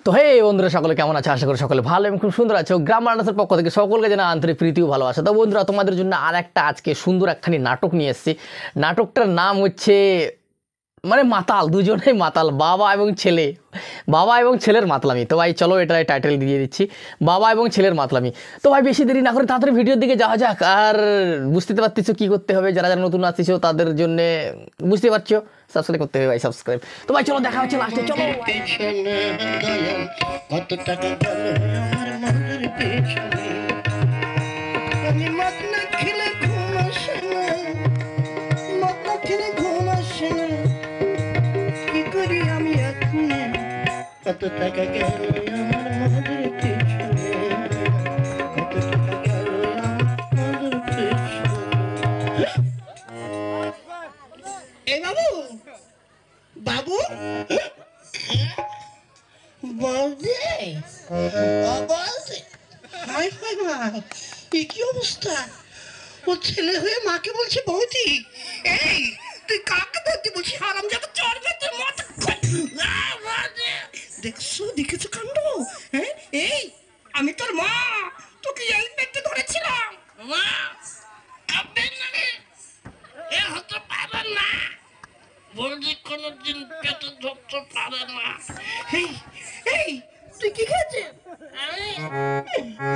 তো হে বন্ধুরা, সকলে কেমন আছে? আশা করি সকলে ভালো এবং খুব সুন্দর আছে। গ্রাম বাংলাদেশের পক্ষ থেকে সকলকে জানা আন্তরিক প্রীতি ও ভালোবাসা। তো বন্ধুরা, তোমাদের জন্য আর একটা আজকে সুন্দর একখানি নাটক নিয়ে এসেছি। নাটকটার নাম হচ্ছে মাতাল, দুজনেই মাতাল, বাবা এবং ছেলে, বাবা এবং ছেলের মাতলামি। তো ভাই চলো এটাই টাইটেল দিয়ে দিচ্ছি, বাবা এবং ছেলের মাতলামি। তো ভাই বেশি দেরি না করে তাড়াতাড়ি ভিডিওর দিকে যাওয়া যাক। আর বুঝতে পারতেছো কী করতে হবে, যারা যারা নতুন আসতেছো তাদের জন্য বুঝতে পারছো, সাবস্ক্রাইব করতে হবে ভাই, সাবস্ক্রাইব। তো ভাই চলো দেখা হচ্ছে লাস্টে, চলো। কত টাকা গেল আমার মনের পেছনে, আমি মদ না খেলে ঘুম আসে না, মদ না খেলে ঘুম আসে না, কি করি আমি এখন? কত টাকা গেল আমার মনের পেছনে, কত টাকা গেল আমার মনের পেছনে। এ বাবু, বাবু বলদে, হাই হাই ভাই, এ কি অবস্থা? ও ছেলে হয়ে মাকে বলছে বৌদি। এই তুই কাকে বৌদি বলছিস? হারাম যাবে চড়বে তোর মাথা। দেখেছো কাণ্ড? হ্যাঁ, এই আমি তোর মা, তোকে এই পেটে ধরেছিলাম। মা আপনি এ হতে পারে না, বৌদি কোনোদিন পেটে ধরতে পারে না। এই তুই কি খেয়েছিস?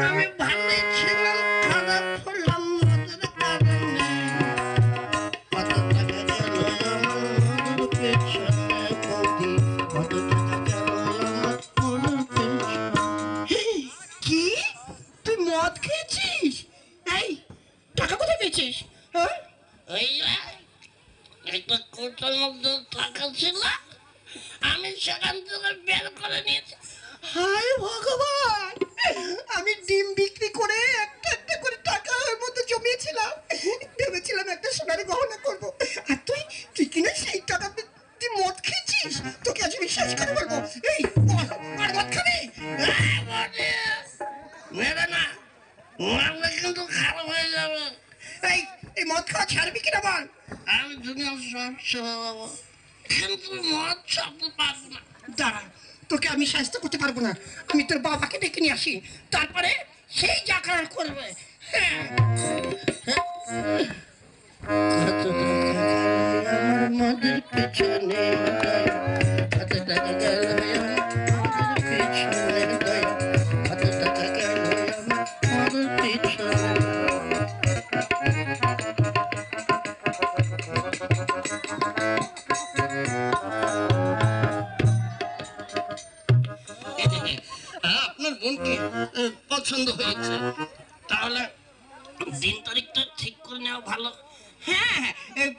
আমি ভালোই ছিলাম, খারাপ হলাম মদের কারণে। কত টাকা গেল আমার মদের পেছনে বৌদি, কত টাকা গেল আমার মদের পেছনে। কি তুই মদ খেয়েছিস? এই টাকা কোথায় পেয়েছিস? হ্যাঁ, ওই একটা কোটার মধ্যে টাকা ছিল, আমি সেখান থেকে বের করে নিয়েছি। হায় ভগবান, আমি ডিম বিক্রি করে একটা একটা করে টাকা ওর মধ্যে জমিয়েছিলাম, ভেবেছিলাম একটা সোনার গহনা করবো। আর তুই তুই কিনা সেই টাকা তুই মদ খেয়েছিস? তোকে আজ বিশ্বাস করে বলবো। এই আর মদ খাবি? মেরে না, মারলে কিন্তু খারাপ হয়ে যাবে। এই এই মদ খাওয়া ছাড়বি কিনা বল? আমি দুনিয়া সব ছেড়ে দেবো, কিন্তু মদ ছাড়তে পারবো না। দাঁড়া, তোকে আমি সাহায্য করতে পারবো না। আমি তোর বাবাকে ডেকে নিয়ে আসি, তারপরে সেই যা করার করবে। আমার মদের পেছনে কত টাকা গেল, আমার পেছনে কত টাকা গেল আমার পেছনে। আপনার বোনকে পছন্দ হয়েছে, তাহলে দিন তারিখটা ঠিক করে নেওয়া ভালো। হ্যাঁ,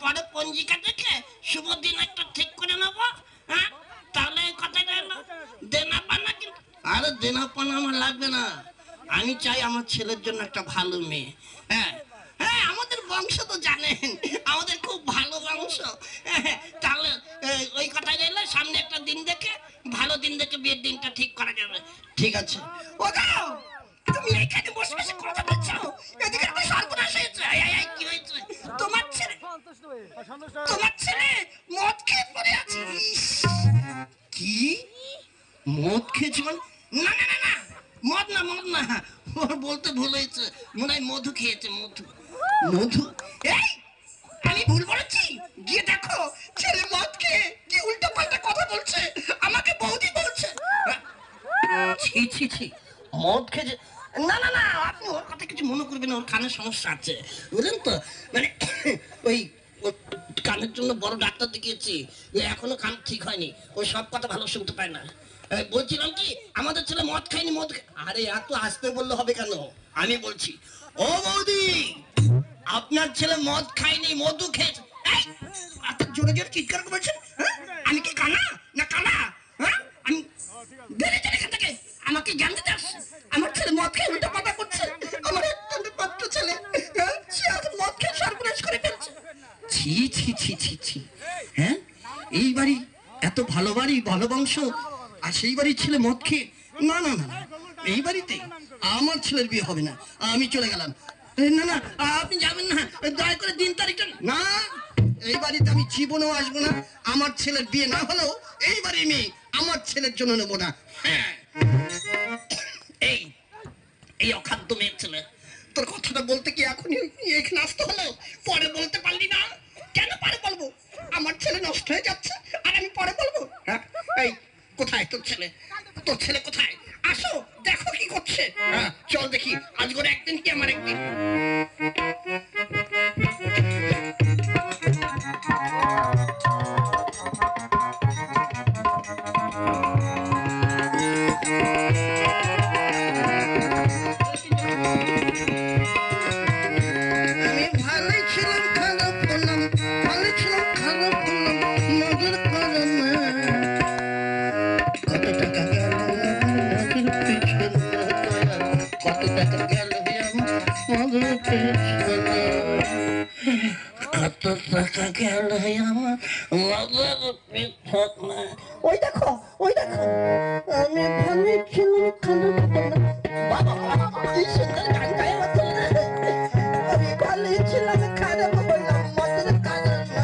পরে পঞ্জিকা দেখে শুভ দিন একটা ঠিক করে নেব। হ্যাঁ, তাহলে কথাটা হলো দেনা পানা। কিন্তু আরে দেনা পানা আমার লাগবে না, আমি চাই আমার ছেলের জন্য একটা ভালো মেয়ে। হ্যাঁ হ্যাঁ, আমাদের বংশ তো জানেন, আমাদের খুব ভালো বংশ। তাহলে ওই কথাই রইলো, সামনে একটা দিন দেখে, ভালো দিন দেখে বিয়ের দিনটা ঠিক করা যাবে। ঠিক আছে। ও দাও, তুমি এখানে বসে বসে কথা বলছো, এদিকে একটা সর্বনাশ হয়েছে। কি হয়েছে? তোমার ছেলে মদ খেয়ে পড়ে আছে। কি মদ খেয়েছে? না না না না, মদ না, মদ না, ওর বলতে ভুল হয়েছে, মনে হয় মধু খেয়েছে। মধু মধু? এই আমি ভুল বলেছি? গিয়ে দেখো, ছেলে মদ খেয়ে কি উল্টো পাল্টা কথা বলছে, আমাকে বৌদি বলছে। ছি ছি ছি, মদ খেয়েছে? না না না, আপনি ওর কথা কিছু মনে করবেন, ওর কানের সমস্যা আছে, বুঝলেন তো। ওই কানের জন্য বড় ডাক্তার দেখিয়েছি, এখনো কান ঠিক হয়নি, ওই সব কথা ভালো শুনতে পায় না। বলছিলাম কি, আমাদের ছেলে মদ খায়নি। আরে এত আসতে বললে হবে কেন? আমি বলছি, ও বৌদি, আপনার ছেলে মদ খায়নি, মধু খেয়েছে। এত জোরে জোরে চিৎকার করে বলছেন? আমি কি কানা না কানা? হ্যাঁ, আমি বেড়ে চলে এখান থেকে, আমাকে জ্ঞান দিতে আসছে। আমার ছেলে মদ খেয়ে উল্টো পাতা করছে, আমার একটা মাত্র ছেলে, সে এখন মদ খেয়ে সর্বনাশ করে ফেলছে। ছি ছি ছি ছি ছি। হ্যাঁ, এই বাড়ি এত ভালো বাড়ি, ভালো বংশ, আর সেই বাড়ির ছেলে মদ খেয়ে? না না না, এই বাড়িতে আমার ছেলের বিয়ে হবে না, আমি চলে গেলাম। না না, আপনি যাবেন না, দয়া করে দিন তারিখটা। না, এই বাড়িতে আমি জীবনেও আসবো না, আমার ছেলের বিয়ে না হলেও এই বাড়ির মেয়ে আমার ছেলের জন্য নেবো না। হ্যাঁ এই এই অখাদ্য মেয়ের ছেলে, তোর কথাটা বলতে কি এখনই এখানে আসতে হলো? পরে বলতে পারলি না কেন? পরে বলবো, আমার ছেলে নষ্ট হয়ে যাচ্ছে আর আমি পরে বলবো? হ্যাঁ এই কোথায় তোর ছেলে? তোর ছেলে কোথায়? আসো দেখো কি করছে। হ্যাঁ চল দেখি, আজ করে একদিন কি আমার একদিন। আমি ভালোই ছিলাম খারাপ হলাম, ভালো ছিলাম খারাপ হলাম মধুর কারণে। কত টাকা গেল মধুর পিছনে, কত টাকা গেল মধুর পিছনে, কত টাকা গেল আমার মধুর পিছনে। ওই দেখো ওই দেখো, আমি ভালোই ছিলাম খারাপ হলাম। বাবা কি সুন্দর গান গায় আমার ছেলে। আমি ভালোই ছিলাম খারাপ হলাম মধুর কারণে,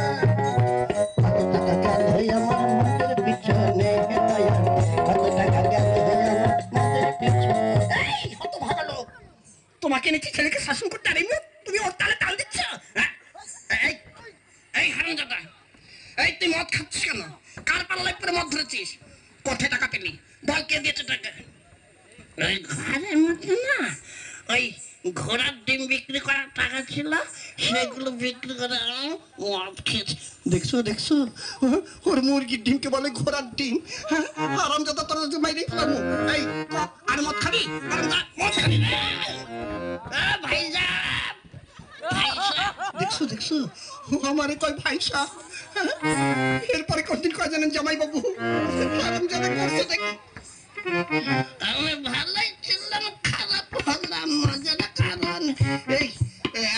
কত টাকা গেল আমার মধুর পিছনে, কত টাকা গেল আমার মধুর পিছনে। এই হত ভাগালো, তোমাকে নাকি ছেলেকে শাসন করতে আর তুমি ওর তালে তাল দিচ্ছ? এই এই হারামজাদা, এই তুই মদ খাচ্ছিস কেন? কার পাল্লায় পরে মদ ধরেছিস? কোথায় টাকা পেলি? বল কে দিয়েছে টাকা? ওই ঘরের মধ্যে না ওই ঘোড়ার ডিম বিক্রি করার টাকা ছিল, সেগুলো বিক্রি করে মদ খেয়েছে। দেখছো দেখছো, ওর মুরগির ডিমকে বলে ঘোড়ার ডিম। হ্যাঁ আরামজাদা, তোর বাইরে ফেলাবো। এই আর মদ খাবি? মদ খাবি ভাইজা? দেখছো দেখছো, আমারে কয় ভাই সাহ। এরপরে কোনদিন কয় জানেন জামাই বাবু? আরামজাদা করছে দেখি। আমি ভালোই ছিলাম খারাপ হলাম মজার কারণ। এই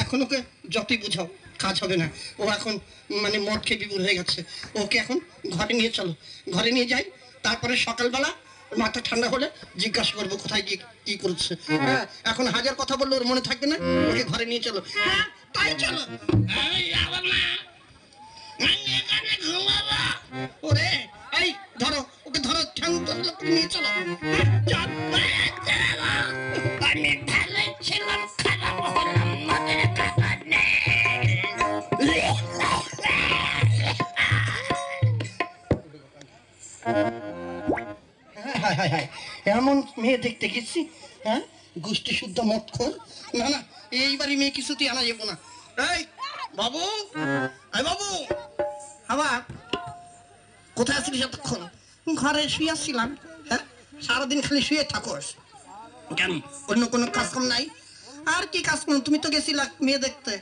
এখন ওকে যতই বোঝাও কাজ হবে না। ও এখন মানে মদ খেয়ে বিভোর হয়ে গেছে। ওকে এখন ঘরে নিয়ে চলো, ঘরে নিয়ে যাই। তারপরে সকালবেলা মাথা ঠান্ডা হলে জিজ্ঞাসা করবো কোথায় গিয়ে কি করছে। হ্যাঁ এখন হাজার কথা বললে ওর মনে থাকবে না। ওকে ঘরে নিয়ে চলো। হ্যাঁ তাই চলো। ওরে এই ধরো ওকে, ধরো ঠ্যাং ধরলে নিয়ে চলো। আমি ভালো ছিলাম খারাপ হলাম মদের কারণে। এমন মেয়ে দেখতে গেছি, হ্যাঁ গোষ্ঠী শুদ্ধ মদ খোর। না না এইবারই মেয়ে কিছুতেই আনা যাবো না। এই বাবু, এই বাবু, আবার কোথায় আছিস এতক্ষণ? ঘরে শুয়ে আসছিলাম। হ্যাঁ সারাদিন খালি শুয়ে থাকোস কেন? অন্য কোনো কাজকাম নাই? আর কি কাজ করুন, তুমি তো গেছিলা মেয়ে দেখতে।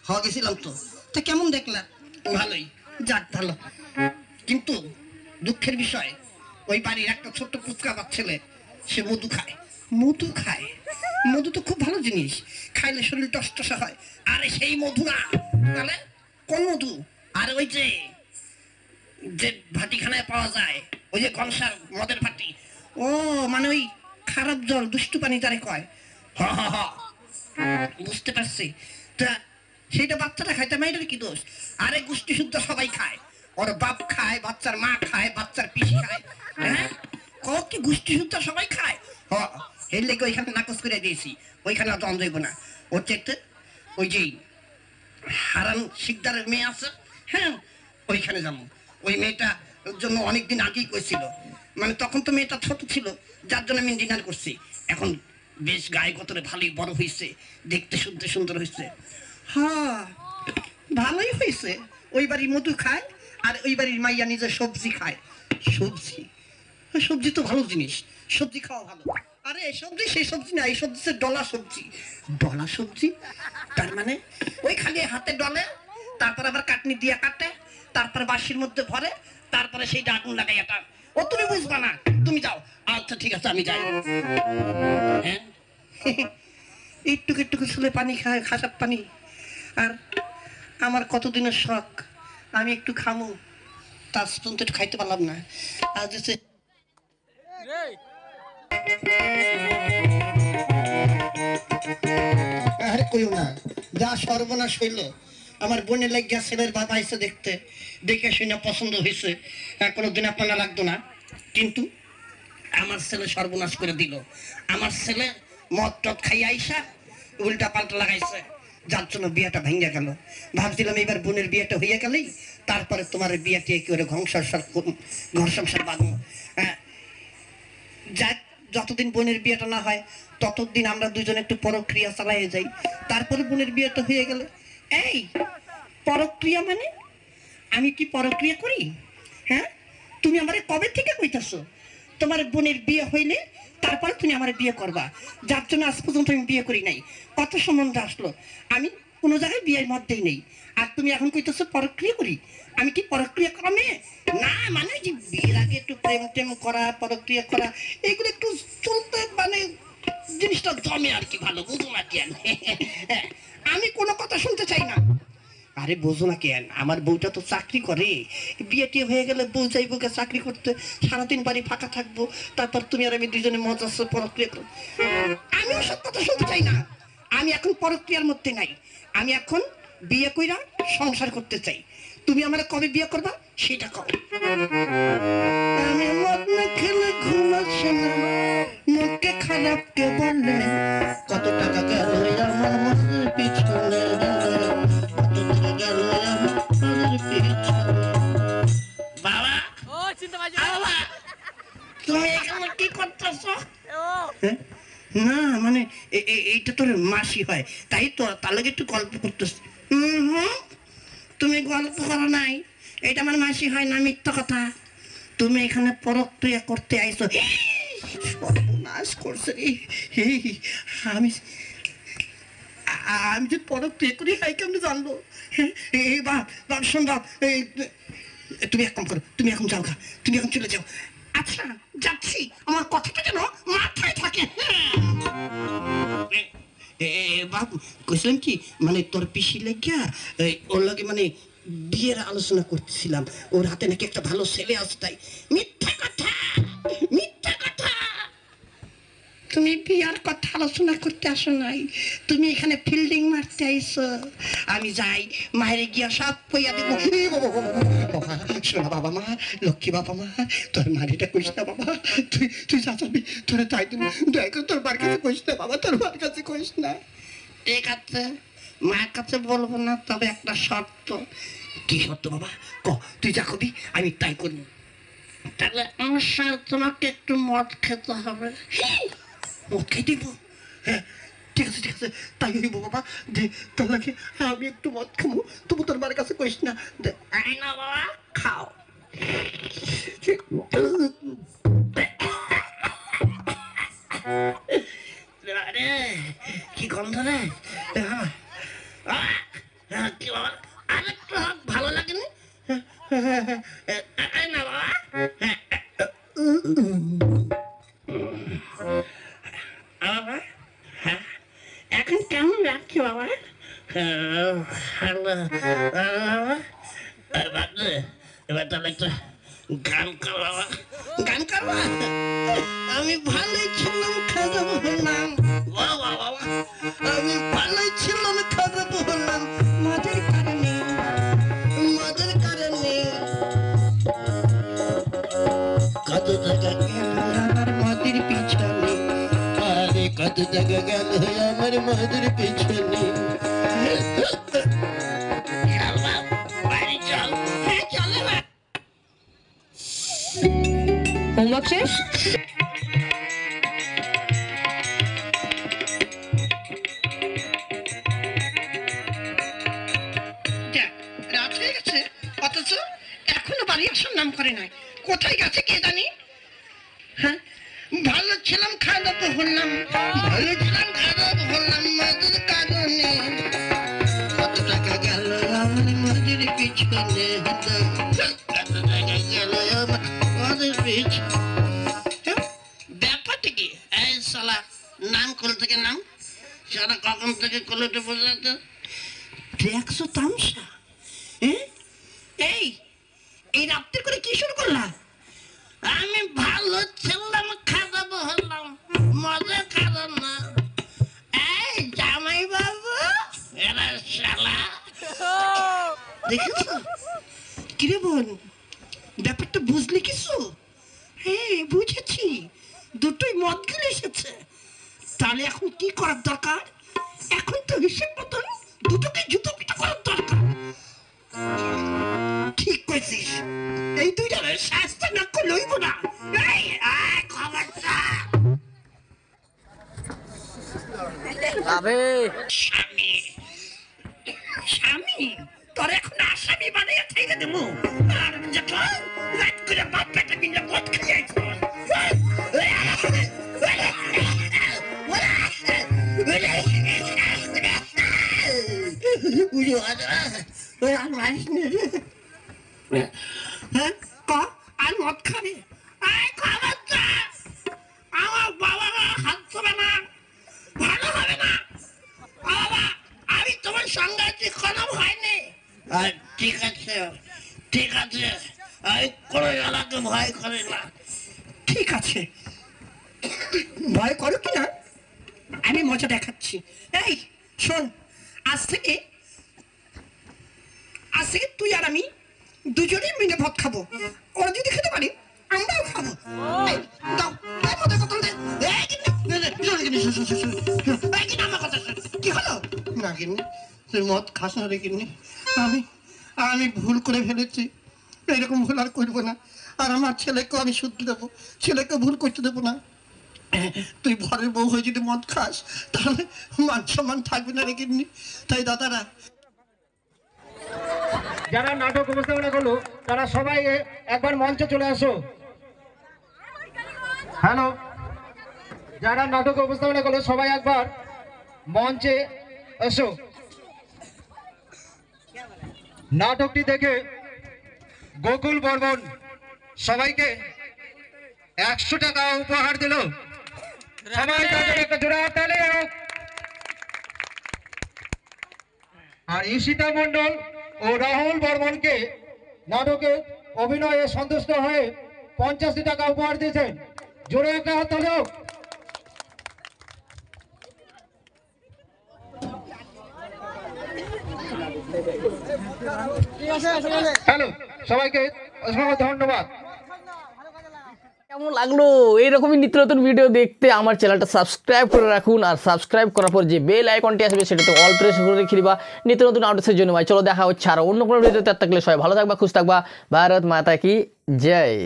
হওয়া গেছিলাম তো, তা কেমন দেখলা? ভালোই, যাক ভালো। কিন্তু দুঃখের বিষয়, ওই বাড়ির একটা ছোট্ট পুচকা ছেলে, সে মধু খায়। মধু খায়? মধু তো খুব ভালো জিনিস, খাইলে শরীর টসটসা হয়। আরে সেই মধু না, তাহলে কোন মধু? আর ওই যে যে ভাটিখানায় পাওয়া যায়, ওই যে কনসার মদের ভাটি। ও মানে ওই খারাপ জল, দুষ্টু পানি যারে কয়। হ হ হ বুঝতে পারছি। তা সেইটা বাচ্চাটা খায়, তা মেয়েটার কি দোষ? আরে গোষ্ঠী শুদ্ধ সবাই খায়। ওর বাপ খায়, বাচ্চার মা খায়, বাচ্চার পিসি খায়। হ্যাঁ কি গোষ্ঠী শুদ্ধ সবাই খায়? হ এর লেগে ওইখানে নাকচ করে দিয়েছি। ওইখানে অত যাইব না। ওর চেয়ে ওই যে হারান শিকদারের মেয়ে আছে, হ্যাঁ ওইখানে যাবো। ওই মেয়েটা জন্য অনেকদিন আগেই কইছিল, মানে তখন তো মেয়েটা ছোট ছিল, যার জন্য আমি ডিনার করছি। এখন বেশ গায়ে গতরে ভালোই বড় হয়েছে, দেখতে শুনতে সুন্দর হয়েছে। হ্যাঁ ভালোই হয়েছে। ওই বাড়ির মধু খায় আর ওই বাড়ির মাইয়া নিজে সবজি খায়। সবজি? সবজি তো ভালো জিনিস, সবজি খাওয়া ভালো। আরে এই সবজি সেই সবজি না, এই সবজি ডলা সবজি। ডলা সবজি তার মানে ওই খালি হাতে ডলে, তারপর আবার কাটনি দিয়া কাটে, তারপরে বাঁশির মধ্যে ভরে, তারপরে সেইটা আগুন লাগাই। এটা ও তুমি বুঝবা না, তুমি যাও। আচ্ছা ঠিক আছে আমি যাই। হ্যাঁ একটুকু একটুকু ছেলে পানি খায়, খাসার পানি। আর আমার কতদিনের শখ, আমি একটু খামু, তার পর্যন্ত একটু খাইতে পারলাম না। আজ হচ্ছে আরে কইও না, যা সর্বনাশ হইল। আমার বোনের লাগিয়া ছেলের বাবা এসে দেখতে, দেখে শুনে পছন্দ হয়েছে। কোনোদিন আপনারা লাগতো না, কিন্তু আমার ছেলে সর্বনাশ করে দিল। আমার ছেলে মদ টদ খাইয়া আইসা উল্টা পাল্টা লাগাইছে, যার জন্য বিয়েটা ভেঙে গেল। ভাবছিলাম এবার বোনের বিয়েটা হইয়া গেলেই তারপরে তোমার বিয়েটি করে ঘর সংসার বাঁধবো। যাক, যতদিন বোনের বিয়েটা না হয় ততদিন আমরা দুজন একটু পরক্রিয়া চালাই যাই, তারপরে বোনের বিয়েটা হয়ে গেলে। এই পরক্রিয়া মানে আমি কি পরক্রিয়া করি? হ্যাঁ, তুমি আমারে কবে থেকে কইতাছো তোমার বোনের বিয়ে হইলে তারপরে তুমি আমার বিয়ে করবা, যার জন্য আজ পর্যন্ত আমি বিয়ে করি নাই। কত সম্বন্ধ আসলো, আমি কোনো জায়গায় বিয়ের মধ্যেই নেই, আর তুমি এখন কইতেছো পরক্রিয়া করি। আমি কি পরক্রিয়া করা মেয়ে? না, মানে যে বিয়ের আগে একটু প্রেম টেম করা, পরক্রিয়া করা, এগুলো একটু চলতে মানে জিনিসটা জমে আর কি, ভালো বুঝো না কেন? আমি কোনো কথা শুনতে চাই না। আরে বোঝো না কেন, আমার বউটা তো চাকরি করে, বিয়ে টিয়ে হয়ে গেলে বউ যাইবো চাকরি করতে, সারাদিন বাড়ি ফাঁকা থাকবো, তারপর তুমি আর আমি দুজনে মজা পরক্রিয়া করবো। আমি ওসব কথা শুনতে চাই না। আমি এখন পরক্রিয়ার মধ্যে নাই, আমি এখন বিয়ে কইরা সংসার করতে চাই। তুমি আমার কবে বিয়ে করবা সেটা কও। আমি মদ না খেলে ঘুম আসে না, মুখে খারাপ কে বলে, কত টাকা গেল আমার মনের পিছনে, বাবা বাবা তুমি এখানে কি করতেছ? না মানে এইটা তোর মাসি হয়, তাই তো তার লাগে একটু গল্প করতেছ। তুমি গল্প করো নাই, এটা আমার মাসি হয় না, মিথ্যা কথা। তুমি এখানে পরক্রিয়া করতে আইছো, সর্বনাশ করছে রে। আমি আমি যে পরক্রিয়া করি হাই কেমনি জানলো? এই বাপ বাপ শোন বাপ, তুমি এক কাম করো, তুমি এখন যাও গা, তুমি এখন চলে যাও। আচ্ছা যাচ্ছি, আমার কথাটা যেন মাথায় থাকে। বাবু কইছিলাম কি, মানে তোর পিসি লেগিয়া ওর লাগে মানে বিয়ের আলোচনা করতেছিলাম, ওর হাতে নাকি একটা ভালো ছেলে আছে, তাই। মিথ্যা কথা, মিথ্যা কথা। তুমি বিয়ার কথা আলোচনা করতে আসো নাই, তুমি এখানে ফিল্ডিং মারতে আইছো। আমি যাই, মায়ের গিয়া সব কইয়া দেব। শোনা বাবা মা, লক্ষ্মী বাবা মা, তোর মারিটা কইস না বাবা, তুই তুই যাবি, তোরা তাই তুমি দয়া করে তোর বার কাছে কইস না বাবা, তোর বার কাছে কইস না। ঠিক আছে, মায়ের কাছে বলবো না, তবে একটা শর্ত। কি শর্ত বাবা? ক, তুই যা কবি আমি তাই করি। তাহলে আমার সাথে তোমাকে একটু মদ খেতে হবে। মদ খেয়ে দিব? হ্যাঁ ঠিক আছে ঠিক আছে, তাই হইব বাবা। যে তোর লাগে আমি একটু মদ খাবো, তবু তোর মার কাছে কইস না। আই না বাবা, খাও। কি গন্ধ রে, কি বাবা আরেকটু ভালো লাগেনি? না বাবা, এখন কেমন লাগছে বাবা? এবার তাহলে একটা গান কর বাবা, গান করবা? আমি ভালোই ছিলাম খারাপ হলাম, বাবা বাবা আমি ভালোই ছিলাম খারাপ হলাম, মদের কারণে, মদের কারণে। কত টাকা গেল আমার মদের পিছনে, আরে কত টাকা গেল আমার মদের পিছনে। হোমওয়ার্ক শেষ? রাত হয়ে গেছে, অথচ এখনো বাড়ি আসার নাম করে নাই। কোথায় গেছে কে জানি? হ্যাঁ, ভালো ছিলাম খারাপ হলাম, ভালো ছিলাম খারাপ হলাম মদের কারণে। কত টাকা গেল আমার মদের পিছনে, কত টাকা গেল আমার মদের পিছনে। ব্যাপারটা কি? এই শালা নাম কল থেকে নাম, সারা কখন থেকে কলেটে বোঝাতে দেখছো তামসা? এই এই রাত্রে করে কি শুরু করলাম? আমি ভালো ছিলাম খারাপ হলাম মজা কারণ না। এই জামাই বাবু, এরা শালা দেখেছো? কিরে বোন, ব্যাপারটা বুঝলি কিছু? হ্যাঁ বুঝেছি, মদ গিলে এসেছে। তাহলে এখন কি করার দরকার? এখন তো হিসেব মতন দুটোকে জুতো পিটা করার দরকার। ঠিক কইছিস, এই দুইটার শাস্তি না করলে হইব না। এই আয় খবরদার। স্বামী স্বামী তোর এখন আসামি বানিয়ে থেকে দেবো। আর যখন রাত করে বাপ বেটা মিলে মদ খেয়ে আর মদ খাবে? আমার বাবা হাত ধরে না, ভালো হবে না বাবা। আমি তোমার সঙ্গে আছি, কোনো ভয় নেই। ঠিক আছে ঠিক আছে, আমি কোনো জানাকে ভয় করে না। ঠিক আছে, ভয় করো কি না আমি মজা দেখাচ্ছি। এই শোন, আজ থেকে তুই আর আমি দুজনেই মিলে ভাত খাবো। ওরা যদি খেতে পারে আমরাও খাবো। এই, দাও, এই মদের বোতল দে। এই কিন্নি, এই কিন্নি, আমার কথা শোন। কি হলো? না কিন্নি, তুই মদ খাস না রে কিন্নি। আমি ভুল করে ফেলেছি, এরকম ভুল আর করবো না। আর আমার ছেলেকেও আমি শুধরে দেবো, ছেলেকে ভুল করতে দেবো না। তুই ঘরের বউ হয়ে যদি মদ খাস তাহলে মান সম্মান থাকবে না রে কিন্নি। তাই দাদারা, যারা নাটক উপস্থাপনা করলো তারা সবাই একবার মঞ্চে চলে আসো। হ্যালো, যারা নাটক উপস্থাপনা করলো সবাই একবার মঞ্চে এসো। নাটকটি দেখে গোকুল বর্মন সবাইকে 100 টাকা উপহার দিল। সবাই তাদের একটা জোড়া তালি হোক। আর ঈশিতা মণ্ডল ও রাহুল বর্মনকে নাটকে অভিনয়ে সন্তুষ্ট হয়ে 85 টাকা উপহার দিয়েছেন। জোরে একটা হাত তালি হোক। হ্যালো, সবাইকে অসংখ্য ধন্যবাদ। কেমন লাগলো এইরকমই নিত্য নতুন ভিডিও দেখতে আমার চ্যানেলটা সাবস্ক্রাইব করে রাখুন। আর সাবস্ক্রাইব করার পর যে বেল আইকনটি আসবে সেটাতে অল প্রেস করে রেখে দিবা নিত্য নতুন আপডেটসের জন্য। ভাই চলো দেখা হচ্ছে আর অন্য কোনো ভিডিওতে। থাকলে সবাই ভালো থাকবা, খুশ থাকবা। ভারত মাতা কি জয়।